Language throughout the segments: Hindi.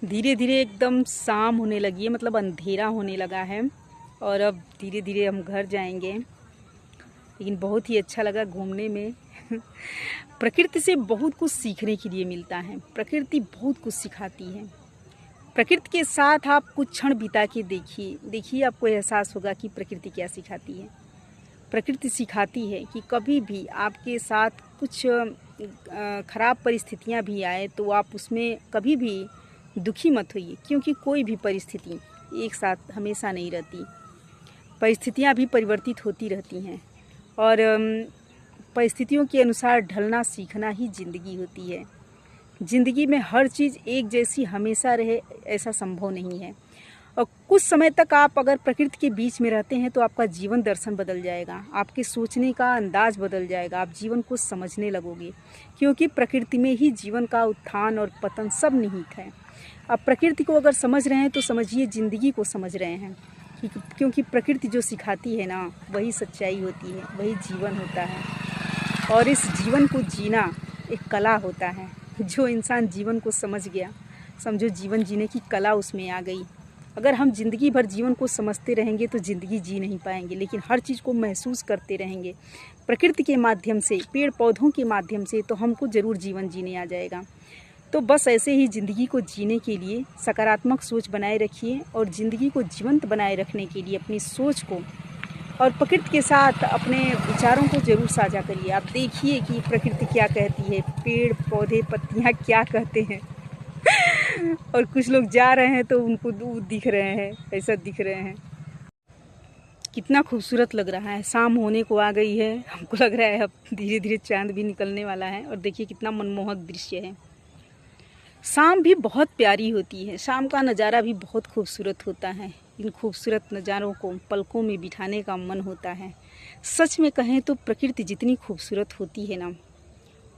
धीरे धीरे एकदम शाम होने लगी है, मतलब अंधेरा होने लगा है और अब धीरे धीरे हम घर जाएंगे। लेकिन बहुत ही अच्छा लगा घूमने में। प्रकृति से बहुत कुछ सीखने के लिए मिलता है। प्रकृति बहुत कुछ सिखाती है। प्रकृति के साथ आप कुछ क्षण बिता के देखिए आपको एहसास होगा कि प्रकृति क्या सिखाती है। प्रकृति सिखाती है कि कभी भी आपके साथ कुछ खराब परिस्थितियां भी आए तो आप उसमें कभी भी दुखी मत होइए, क्योंकि कोई भी परिस्थिति एक साथ हमेशा नहीं रहती। परिस्थितियां भी परिवर्तित होती रहती हैं और परिस्थितियों के अनुसार ढलना सीखना ही ज़िंदगी होती है। ज़िंदगी में हर चीज़ एक जैसी हमेशा रहे ऐसा संभव नहीं है। और कुछ समय तक आप अगर प्रकृति के बीच में रहते हैं तो आपका जीवन दर्शन बदल जाएगा, आपके सोचने का अंदाज बदल जाएगा, आप जीवन को समझने लगोगे, क्योंकि प्रकृति में ही जीवन का उत्थान और पतन सब निहित है। आप प्रकृति को अगर समझ रहे हैं तो समझिए ज़िंदगी को समझ रहे हैं, क्योंकि प्रकृति जो सिखाती है ना वही सच्चाई होती है, वही जीवन होता है। और इस जीवन को जीना एक कला होता है। जो इंसान जीवन को समझ गया, समझो जीवन जीने की कला उसमें आ गई। अगर हम ज़िंदगी भर जीवन को समझते रहेंगे तो ज़िंदगी जी नहीं पाएंगे, लेकिन हर चीज़ को महसूस करते रहेंगे प्रकृति के माध्यम से, पेड़ पौधों के माध्यम से, तो हमको ज़रूर जीवन जीने आ जाएगा। तो बस ऐसे ही ज़िंदगी को जीने के लिए सकारात्मक सोच बनाए रखिए और ज़िंदगी को जीवंत बनाए रखने के लिए अपनी सोच को और प्रकृति के साथ अपने विचारों को ज़रूर साझा करिए। आप देखिए कि प्रकृति क्या कहती है, पेड़ पौधे पत्तियाँ क्या कहते हैं। और कुछ लोग जा रहे हैं तो उनको दूर दिख रहे हैं, ऐसा दिख रहे हैं। कितना खूबसूरत लग रहा है। शाम होने को आ गई है, हमको लग रहा है अब धीरे धीरे चांद भी निकलने वाला है। और देखिए कितना मनमोहक दृश्य है। शाम भी बहुत प्यारी होती है, शाम का नज़ारा भी बहुत खूबसूरत होता है। इन खूबसूरत नज़ारों को पलकों में बिठाने का मन होता है। सच में कहें तो प्रकृति जितनी खूबसूरत होती है ना,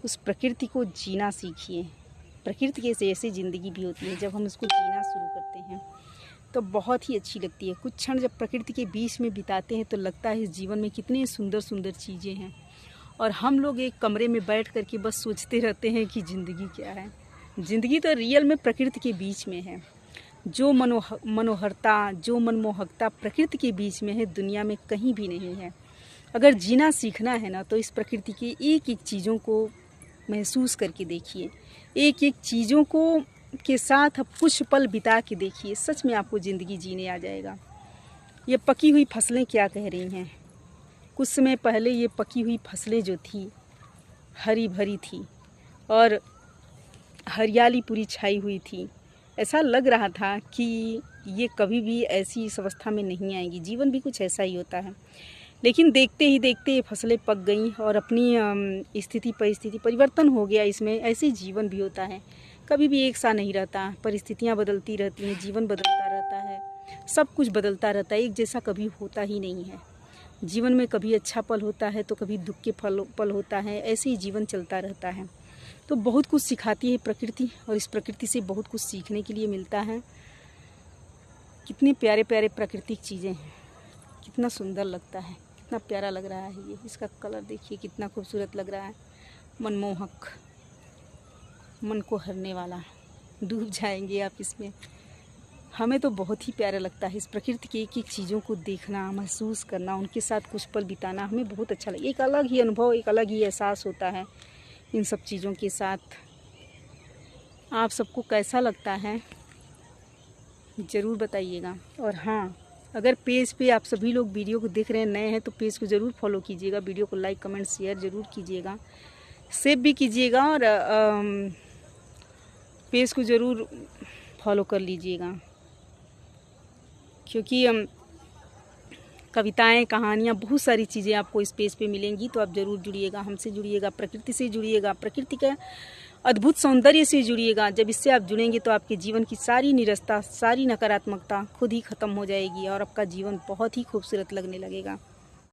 उस प्रकृति को जीना सीखिए। प्रकृति के जैसी ज़िंदगी भी होती है। जब हम उसको जीना शुरू करते हैं तो बहुत ही अच्छी लगती है। कुछ क्षण जब प्रकृति के बीच में बिताते हैं तो लगता है इस जीवन में कितनी सुंदर सुंदर चीज़ें हैं, और हम लोग एक कमरे में बैठ कर के बस सोचते रहते हैं कि ज़िंदगी क्या है। ज़िंदगी तो रियल में प्रकृति के बीच में है। जो मनोहरता, जो मनमोहकता प्रकृति के बीच में है, दुनिया में कहीं भी नहीं है। अगर जीना सीखना है ना तो इस प्रकृति की एक एक चीज़ों को महसूस करके देखिए, एक एक चीज़ों को के साथ आप कुछ पल बिता के देखिए। सच में आपको ज़िंदगी जीने आ जाएगा। ये पकी हुई फसलें क्या कह रही हैं। कुछ समय पहले ये पकी हुई फसलें जो थी हरी भरी थी और हरियाली पूरी छाई हुई थी। ऐसा लग रहा था कि ये कभी भी ऐसी इस अवस्था में नहीं आएंगी। जीवन भी कुछ ऐसा ही होता है। लेकिन देखते ही देखते ये फसलें पक गईं और अपनी स्थिति परिस्थिति परिवर्तन हो गया इसमें। ऐसे जीवन भी होता है, कभी भी एक सा नहीं रहता। परिस्थितियाँ बदलती रहती हैं, जीवन बदलता रहता है, सब कुछ बदलता रहता है। एक जैसा कभी होता ही नहीं है। जीवन में कभी अच्छा पल होता है तो कभी दुख के पल होता है। ऐसे ही जीवन चलता रहता है। तो बहुत कुछ सिखाती है प्रकृति और इस प्रकृति से बहुत कुछ सीखने के लिए मिलता है। कितने प्यारे प्यारे प्राकृतिक चीज़ें हैं, कितना सुंदर लगता है, कितना प्यारा लग रहा है। ये इसका कलर देखिए कितना खूबसूरत लग रहा है, मनमोहक, मन को हरने वाला। डूब जाएंगे आप इसमें। हमें तो बहुत ही प्यारा लगता है इस प्रकृति की एक एक चीज़ों को देखना, महसूस करना, उनके साथ कुछ पल बिताना हमें बहुत अच्छा लगता है। एक अलग ही अनुभव, एक अलग ही एहसास होता है इन सब चीज़ों के साथ। आप सबको कैसा लगता है ज़रूर बताइएगा। और हाँ, अगर पेज पे आप सभी लोग वीडियो को देख रहे हैं, नए हैं, तो पेज को ज़रूर फॉलो कीजिएगा। वीडियो को लाइक कमेंट शेयर ज़रूर कीजिएगा, सेव भी कीजिएगा और पेज को ज़रूर फॉलो कर लीजिएगा, क्योंकि कविताएं, कहानियाँ, बहुत सारी चीज़ें आपको इस पेज पे मिलेंगी। तो आप ज़रूर जुड़िएगा, हमसे जुड़िएगा, प्रकृति से जुड़िएगा, प्रकृति का अद्भुत सौंदर्य से जुड़िएगा। जब इससे आप जुड़ेंगे तो आपके जीवन की सारी निरस्ता, सारी नकारात्मकता खुद ही ख़त्म हो जाएगी और आपका जीवन बहुत ही खूबसूरत लगने लगेगा।